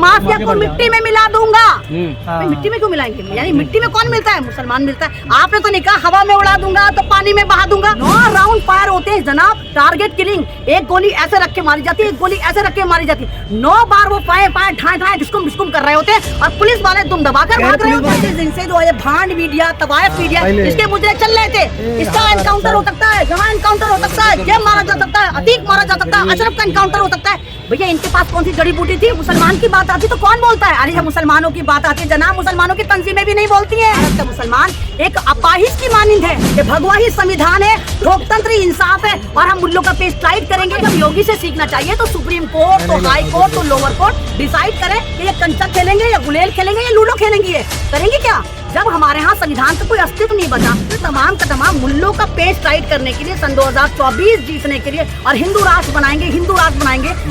Mafia को मिट्टी में मिला दूंगा। मिट्टी में क्यों मिलाएंगे? यानी मिट्टी में कौन मिलता है? मुसलमान मिलता है। आपने तो नहीं कहा हवा में उड़ा दूंगा तो पानी में बहा दूंगा। 9 राउंड फायर होते हैं जनाब, टारगेट किलिंग। एक गोली ऐसे रख के मारी जाती है, एक गोली ऐसे रख के मारी जाती है। 9 बार वो पाए ठाए ढिस्कुम ढिस्कुम कर रहे होते हैं और पुलिस वाले तुम दबाकर भाग रहे होते हैं। जिनसे जो है भांड मीडिया, तवायफ मीडिया, इसके मुजरे चल रहे थे। इसका एनकाउंटर हो सकता है, यहाँ एनकाउंटर हो सकता है, ये मारा जा सकता है, अतीक मारा जा सकता है, अशरफ का एनकाउंटर हो सकता है। भैया इनके पास कौन सी जड़ी बूटी थी? मुसलमान की बात आती तो कौन बोलता है? अरे जब मुसलमानों की बात आती है जनाब, मुसलमानों की तंजीमें भी नहीं बोलती है। भारत का मुसलमान एक अपाहिज की मानिंद है। ये भगवा ही संविधान है, लोकतंत्र इंसाफ है और हम मुल्लों का पेश टाइट करेंगे। जब योगी से सीखना चाहिए तो सुप्रीम कोर्ट, तो हाई कोर्ट, तो लोअर कोर्ट डिसाइड करे कि ये कंचा खेलेंगे या गुलेल खेलेंगे या लूडो खेलेंगे। ये करेंगे क्या? जब हमारे यहाँ संविधान का कोई अस्तित्व नहीं बचा तो तमाम का तमाम मुल्लों का पेश टाइट करने के लिए सन 2024 जीतने के लिए और हिंदू राष्ट्र बनाएंगे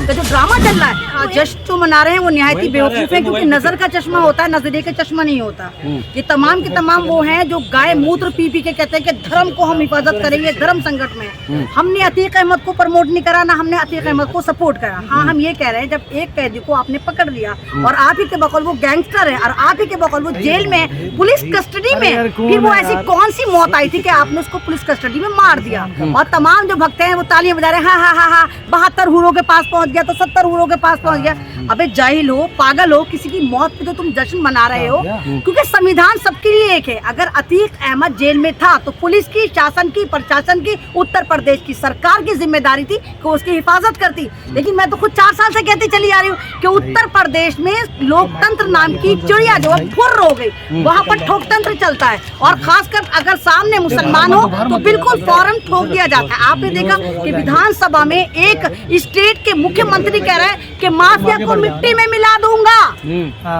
तो जो ड्रामा चल रहा है, जश्न जो मना रहे हैं वो निहायती बेवकूफ है, क्योंकि नजर का चश्मा होता है, नजरिए का चश्मा नहीं होता। ये तमाम के तमाम वो हैं जो गाय मूत्र पी पी के कहते हैं कि धर्म को हम हिफाजत करेंगे, धर्म संकट में। हमने अतीक अहमद को प्रमोट नहीं करा, ना हमने अतीक अहमद को सपोर्ट करा। हाँ, हम ये कह रहे हैं जब एक कैदी को आपने पकड़ लिया और आप ही के बकौल वो गैंगस्टर है और आप ही के बकौल वो जेल में पुलिस कस्टडी में, फिर वो ऐसी कौन सी मौत आई थी कि आपने उसको पुलिस कस्टडी में मार दिया? और तमाम जो भक्त हैं वो तालियां बजा रहे हैं, हाँ हाँ हाँ 72 हुरों के पास पहुंच गया तो 70 हुरों के पास पहुंच गया। अबे जाहिल हो, पागल हो, किसी की मौत पे तो तुम जश्न मना रहे हो, क्योंकि संविधान सबके लिए एक है। अगर अतीक अहमद जेल में था तो पुलिस की, शासन की, प्रशासन की, उत्तर प्रदेश की सरकार की जिम्मेदारी थी कि उसकी हिफाजत करती। लेकिन मैं तो खुद 4 साल से कहती चली आ रही हूँ कि उत्तर प्रदेश में लोकतंत्र नाम की चिड़िया जो है फुर्र हो गई, वहाँ पर ठोकतंत्र चलता है और खासकर अगर सामने मुसलमान हो तो बिल्कुल फौरन ठोक दिया जाता है। आपने देखा कि विधानसभा में एक स्टेट के मुख्यमंत्री कह रहे हैं कि माफिया को मिट्टी में मिला दूंगा।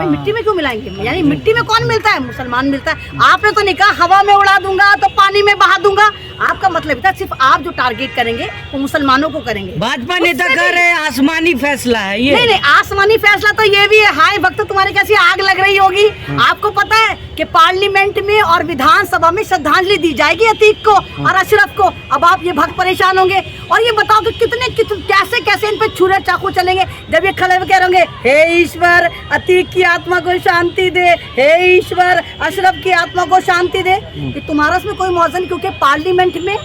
मिट्टी में क्यों मिलाएंगे? यानी मिट्टी में कौन मिलता है? मुसलमान मिलता है। आपने तो नहीं कहा हवा में उड़ा दूंगा तो पानी में बहा दूंगा। आपका मतलब था सिर्फ आप जो टारगेट करेंगे वो मुसलमानों को करेंगे। भाजपा नेता कह रहे हैं आसमानी फैसला है ये। नहीं, आसमानी फैसला तो ये भी है। हाय वक्त तुम्हारे कैसी आग लग रही होगी। आपको पता है कि पार्लियामेंट में और विधानसभा में श्रद्धांजलि दी जाएगी अतीक को और अशरफ को। अब आप ये भक्त परेशान होंगे और ये बताओ कि कितने कैसे इन पे छुरे चाकू चलेंगे जब ये खड़े कह रहे हे ईश्वर अतीक की आत्मा को शांति दे, हे ईश्वर अशरफ की आत्मा को शांति दे। कि तुम्हारा इसमें कोई मौजन, क्योंकि पार्लियामेंट में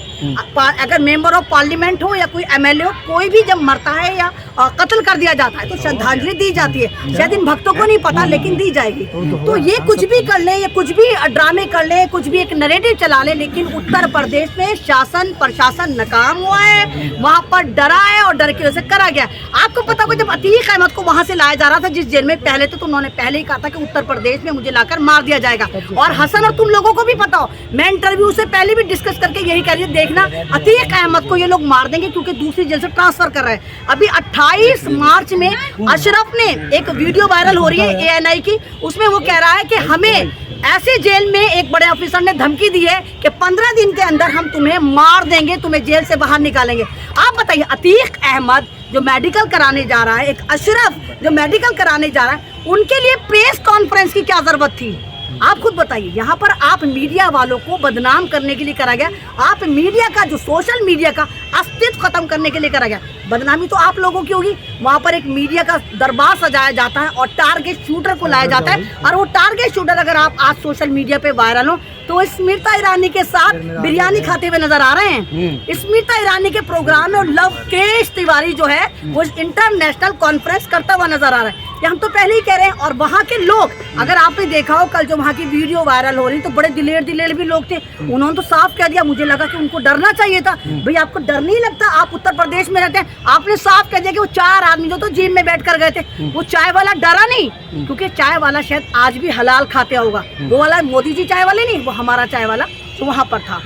अगर मेंबर ऑफ पार्लियामेंट हो या कोई एमएलए हो, कोई भी जब मरता है या कत्ल कर दिया जाता है तो श्रद्धांजलि दी जाती है। शायद इन भक्तों को नहीं पता लेकिन दी जाएगी। तो ये कुछ भी कर ले, ये कुछ भी ड्रामे कर ले, कुछ भी एक नैरेटिव चला ले, लेकिन उत्तर प्रदेश में शासन प्रशासन नाकाम हुआ है, वहाँ पर डरा है और डर की वजह से करा गया। आपको पता होगा जब अतीक अहमद को वहाँ से लाया जा रहा था जिस जेल में पहले तो उन्होंने पहले ही कहा था कि उत्तर प्रदेश में मुझे लाकर मार दिया जाएगा। और हसन और तुम लोगों को भी पता हो, मैं इंटरव्यू से पहले भी डिस्कस करके यही कह रही हूँ, देखना अतीक अहमद को ये लोग मार देंगे क्योंकि दूसरी जेल से ट्रांसफर कर रहे हैं। अभी 28 मार्च में अशरफ ने एक वीडियो वायरल हो रही है ANI की, उसमें वो कह रहा है कि हमें ऐसे जेल में एक बड़े ऑफिसर ने धमकी दी है कि 15 दिन के अंदर हम तुम्हें मार देंगे, तुम्हें जेल से बाहर निकालेंगे। आप बताइए, अतीक अहमद जो मेडिकल कराने जा रहा है, एक अशरफ जो मेडिकल कराने जा रहा है, उनके लिए प्रेस कॉन्फ्रेंस की क्या जरूरत थी? आप खुद बताइए। यहाँ पर आप मीडिया वालों को बदनाम करने के लिए करा गया, आप मीडिया का जो सोशल मीडिया का अस्तित्व खत्म करने के लिए करा गया। बदनामी तो आप लोगों की होगी। वहाँ पर एक मीडिया का दरबार सजाया जाता है और टारगेट शूटर को लाया जाता है, और वो टारगेट शूटर अगर आप आज सोशल मीडिया पे वायरल हो तो स्मृति ईरानी के साथ बिरयानी खाते हुए नजर आ रहे हैं। स्मृति ईरानी के प्रोग्राम में लवकेश तिवारी जो है वो इंटरनेशनल कॉन्फ्रेंस करता हुआ नजर आ रहा है। ये हम तो पहले ही कह रहे हैं। और वहाँ के लोग, अगर आपने देखा हो कल जो वहाँ की वीडियो वायरल हो रही, तो बड़े दिलेर भी लोग थे। उन्होंने तो साफ कह दिया, मुझे लगा कि उनको डरना चाहिए था। भाई आपको डर नहीं लगता? आप उत्तर प्रदेश में रहते हैं, आपने साफ कह दिया कि वो 4 आदमी जो तो जिम में बैठ कर गए थे, वो चाय वाला डरा नहीं, क्योंकि चाय वाला शायद आज भी हलाल खाते होगा। वो वाला मोदी जी चाय वाले नहीं, वो हमारा चाय वाला तो वहाँ पर था।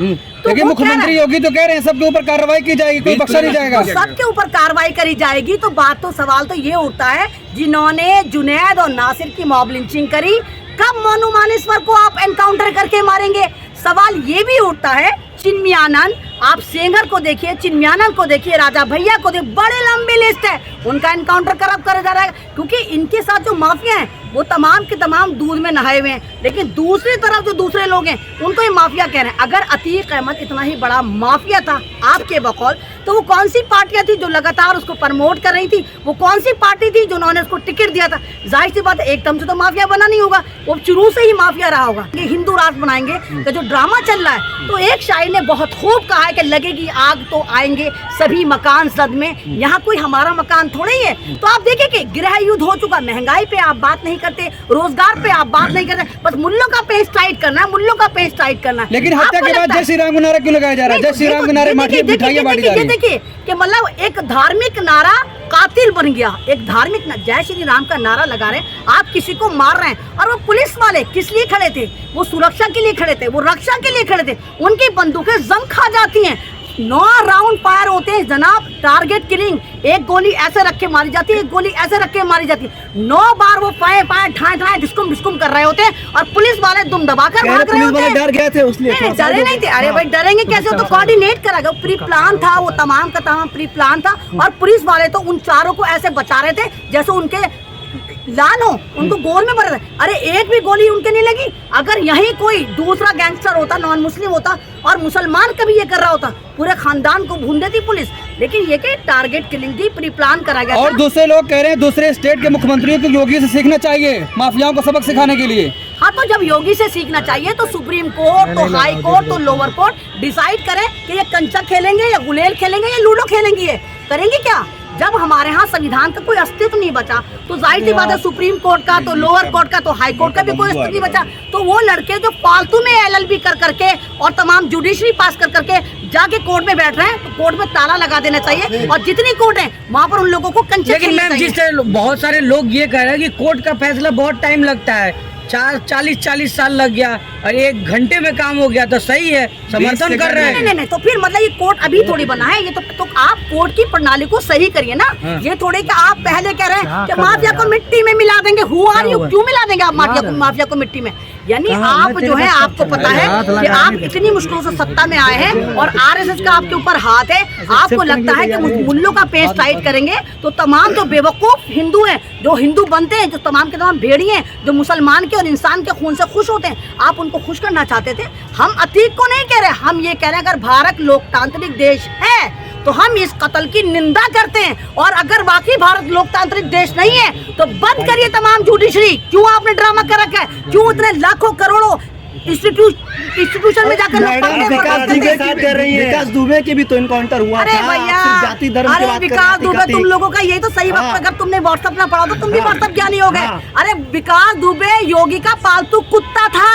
तो मुख्यमंत्री योगी तो कह रहे हैं सबके ऊपर कार्रवाई की जाएगी, कोई बख्शा नहीं जाएगा। सबके ऊपर कार्रवाई करी जाएगी। तो बात तो सवाल तो ये उठता है, जिन्होंने जुनैद और नासिर की मॉब लिंचिंग करी, कब मोनू मानेश्वर को आप एनकाउंटर करके मारेंगे? सवाल ये भी उठता है, चिन्मयानंद आप सेंगर को देखिए, चिन्मयानंद को देखिए, राजा भैया को देखिए, बड़े लंबी लिस्ट है। उनका इनकाउंटर करब करा जा रहा है क्योंकि इनके साथ जो माफिया हैं वो तमाम के तमाम दूध में नहाए हुए हैं। लेकिन दूसरी तरफ जो दूसरे लोग हैं उनको ये माफिया कह रहे हैं। अगर अतीक अहमद इतना ही बड़ा माफिया था आपके बकौल, तो वो कौन सी पार्टियां थी जो लगातार उसको प्रमोट कर रही थी? वो कौन सी पार्टी थी जिन्होंने उसको टिकट दिया था? जाहिर सी बात है एकदम से तो माफिया बना नहीं होगा, वो शुरू से ही माफिया रहा होगा। ये हिंदू राष्ट्र बनाएंगे तो जो ड्रामा चल रहा है, तो एक शायर ने बहुत खूब कहा है कि लगेगी आग तो आएंगे सभी मकान सद में। यहाँ कोई हमारा मकान थोड़ा ही है। तो आप देखिए कि गृह युद्ध हो चुका, महंगाई पे आप बात नहीं करते, रोजगार पे आप बात नहीं करते, बस मुल्लों का पेच टाइट करना है, मुल्लों का पेच टाइट करना है। लेकिन हत्या के बाद जय श्री राम का नारा क्यों लगाया जा रहा है? जय श्री राम के नारे मिठाइयां बांटी जा रही है। देखिए कि मतलब एक धार्मिक नारा कातिल बन गया। एक धार्मिक जय श्री राम का नारा लगा रहे हैं, आप किसी को मार रहे हैं। और वो पुलिस वाले किस लिए खड़े थे? वो सुरक्षा के लिए खड़े थे, वो रक्षा के लिए खड़े थे। उनकी बंदूकें जंग खा जाती हैं। 9 राउंड फायर होते हैं जनाब, टारगेट किलिंग। एक गोली ऐसे रख के मारी जाती है, एक गोली ऐसे रख के मारी जाती है। 9 बार वो फायर ठाए ढिस्कुम कर रहे होते हैं और पुलिस वाले दुम दबाकर भाग रहे होते हैं। डर गए थे उसलिए डरे नहीं थे। अरे भाई डरेंगे कैसे? तो कोऑर्डिनेट करा गया, प्री प्लान था, वो तमाम का तमाम प्री प्लान था। और पुलिस वाले तो उन चारों को ऐसे बचा रहे थे जैसे उनके लाल हो, उनको गोल में भर रहे। अरे एक भी गोली उनके नहीं लगी। अगर यही कोई दूसरा गैंगस्टर होता, नॉन मुस्लिम होता और मुसलमान कभी ये कर रहा होता, पूरे खानदान को भून देती पुलिस। लेकिन ये कि टारगेट किलिंग थी, प्री प्लान करा गया। और दूसरे लोग कह रहे हैं दूसरे स्टेट के मुख्यमंत्रियों को योगी से सीखना चाहिए माफियाओं को सबक सिखाने के लिए। हाँ, तो जब योगी से सीखना चाहिए तो सुप्रीम कोर्ट, तो हाई कोर्ट, तो लोअर कोर्ट डिसाइड करे कि ये कंचा खेलेंगे या गुलेल खेलेंगे या लूडो खेलेंगे। ये करेंगे क्या? जब हमारे यहाँ संविधान का कोई अस्तित्व नहीं बचा तो जाहिर सी बात है सुप्रीम कोर्ट का, तो लोअर कोर्ट का, तो हाई कोर्ट का भी कोई अस्तित्व नहीं बचा। तो वो लड़के जो फालतू में LLB कर करके और तमाम जुडिशरी पास कर करके जाके कोर्ट में बैठ रहे हैं, तो कोर्ट में ताला लगा देना चाहिए। और जितनी कोर्ट है वहाँ पर उन लोगों को कंचे। लेकिन मैम जिस बहुत सारे लोग ये कह रहे हैं कि कोर्ट का फैसला बहुत टाइम लगता है, 40 साल लग गया और 1 घंटे में काम हो गया, तो सही है, समर्थन कर रहे हैं। नहीं, तो फिर मतलब ये कोर्ट अभी थोड़ी बना है। ये तो आप कोर्ट की प्रणाली को सही करिए ना। ये थोड़े कि आप पहले कह रहे हैं कि माफिया को मिट्टी में मिला देंगे। Who are you? क्यों मिला देंगे आप माफिया को मिट्टी में? यानी आप जो है, आपको पता है कि आप इतनी मुश्किलों से सत्ता में आए हैं और RSS का आपके ऊपर हाथ है। आपको लगता है कि मुल्लों का पेच टाइट करेंगे तो तमाम जो बेवकूफ हिंदू हैं, जो हिंदू बनते हैं, जो तमाम के तमाम भेड़िए हैं, जो मुसलमान के और इंसान के खून से खुश होते हैं, आप उनको खुश करना चाहते थे। हम अतीक को नहीं कह रहे, हम ये कह रहे हैं अगर भारत लोकतांत्रिक देश है तो हम इस कत्ल की निंदा करते हैं। और अगर वाकई भारत लोकतांत्रिक देश नहीं है तो बंद करिए तमाम जुडिशरी। क्यों आपने ड्रामा कर रखा है? क्यों इतने लाखों करोड़ों इंस्टीट्यूशन में जाकर विकास दुबे की भी तो इनकाउंटर हुआ अरे था। भैया, जाति धर्म अरे विकास दुबे तुम लोगों का यही तो सही वक्त। अगर तुमने व्हाट्सएप ना पढ़ा तो तुम भी व्हाट्सएप ज्ञानी हो गए। अरे विकास दुबे योगी का पालतू कुत्ता था।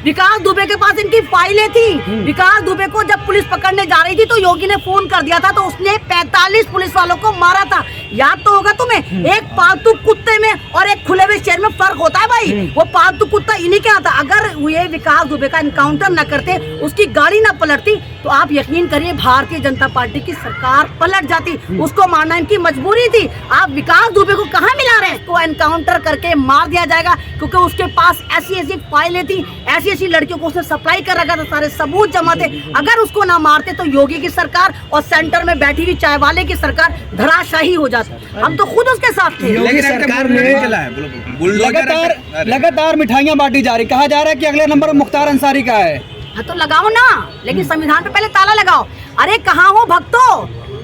विकास दुबे के पास इनकी फाइलें थी। विकास दुबे को जब पुलिस पकड़ने जा रही थी तो योगी ने फोन कर दिया था, तो उसने 45 पुलिस वालों को मारा था। याद तो होगा तुम्हें। एक पालतू कुत्ते में और एक खुले हुए शेर में फर्क होता है भाई। वो पालतू कुत्ता इन्हीं के आता। अगर ये विकास दुबे का इनकाउंटर न करते, उसकी गाड़ी न पलटती, तो आप यकीन करिए भारतीय जनता पार्टी की सरकार पलट जाती। उसको मारना इनकी मजबूरी थी। आप विकास दुबे को कहाँ मिला रहे हैं? उसको एनकाउंटर करके मार दिया जाएगा क्योंकि उसके पास ऐसी फाइलें थी, ऐसी लड़कियों को उसने सप्लाई कर रखा था, सारे सबूत जमा थे। अगर उसको ना मारते तो योगी की सरकार और सेंटर में बैठी हुई चाय वाले की सरकार धराशाही हो जाती। हम तो खुद उसके साथ थे। लगातार मिठाइयां बांटी जा रही, कहा जा रहा है कि अगले नंबर मुख्तार अंसारी का है। हाँ तो लगाओ ना, लेकिन संविधान पे पहले ताला लगाओ। अरे कहाँ हो भक्तों?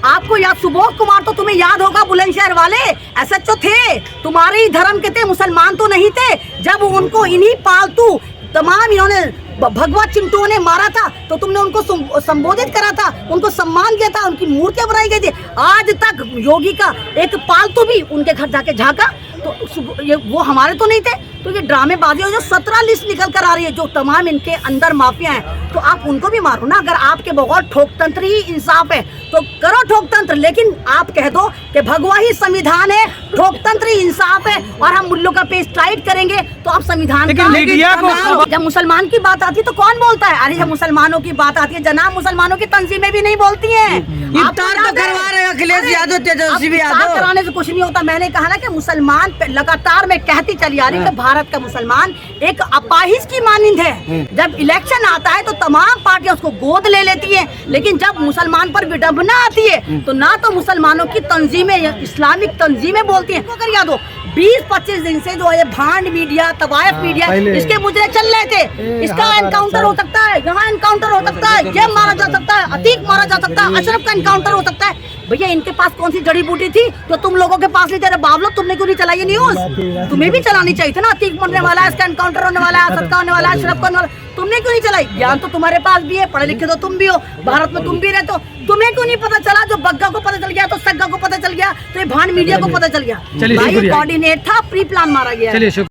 आपको याद, सुबोध कुमार तो तुम्हें याद होगा, बुलंदशहर वाले SHO थे, तुम्हारे ही धर्म के थे, मुसलमान तो नहीं थे। जब उनको इन्हीं पालतू तमाम इन्होंने भगवा चिंटुओं ने मारा था तो तुमने उनको संबोधित करा था, उनको सम्मान दिया था, उनकी मूर्तियां बनाई गई थी। आज तक योगी का एक पालतू भी उनके घर जाके झांका तो ये वो हमारे तो नहीं थे। तो ये ड्रामेबाजी और जो 17 लिस्ट निकल कर आ रही है, जो तमाम इनके अंदर माफिया हैं, तो आप उनको भी मारो ना। अगर आपके बगैर ठोकतंत्र ही इंसाफ है तो करो ठोकतंत्र, लेकिन आप कह दो कि भगवा ही संविधान है, लोकतंत्र ही इंसाफ है और हम मुल्लों का पेज टाइट करेंगे तो आप संविधान लेकिन का मीडिया को- जब मुसलमान की बात आती है तो कौन बोलता है? अरे जब मुसलमानों की बात आती है जनाब, मुसलमानों की तंजीमें भी नहीं बोलती हैं। आपको इफ्तार तो याद है? करवा रहे हैं अखिलेश अरे, यादव, तेजस्वी अब इफ्तार यादव। कराने से कुछ नहीं होता। मैंने कहा ना कि मुसलमान पे लगातार मैं कहती चली आ रही कि भारत का मुसलमान एक अपाहिज की मानिंद है। जब इलेक्शन आता है तो तमाम पार्टियां उसको गोद ले लेती हैं, लेकिन जब मुसलमान पर विडंबना आती है तो ना तो मुसलमानों की तंजीमें, इस्लामिक तंजीमें बोलती हैं। अगर याद हो 20-25 दिन से जो है भांड मीडिया, तवायफ मीडिया, इसके मुजरे चल रहे थे। इसका एनकाउंटर हो सकता है, यहाँ एनकाउंटर हो सकता है, ये मारा जा सकता है, अतीक मारा जा सकता है, अशरफ का एनकाउंटर हो सकता है। भैया इनके पास कौन सी जड़ी बूटी थी जो तुम लोगों के पास नहीं? तेरे बाबलो, तुमने क्यों नहीं चलाई न्यूज? तुम्हें भी चलानी चाहिए थी ना। अतीक मरने वाला है, इसका एनकाउंटर होने वाला है, असद का होने वाला है, अशरफ का होने वाला है। तुमने क्यों नहीं चलाई? ज्ञान तो तुम्हारे पास भी है, पढ़े लिखे तो तुम भी हो, भारत में तुम भी रहते हो, तुम्हें क्यों नहीं पता चला? जो बग्गा को पता चल गया तो सग्गा को पता चल गया, तो ये भांड मीडिया को पता चल गया। चलिए, भाई शुक्रिया। कोऑर्डिनेट था, प्री प्लान मारा गया है। चलिए, शुक्रिया।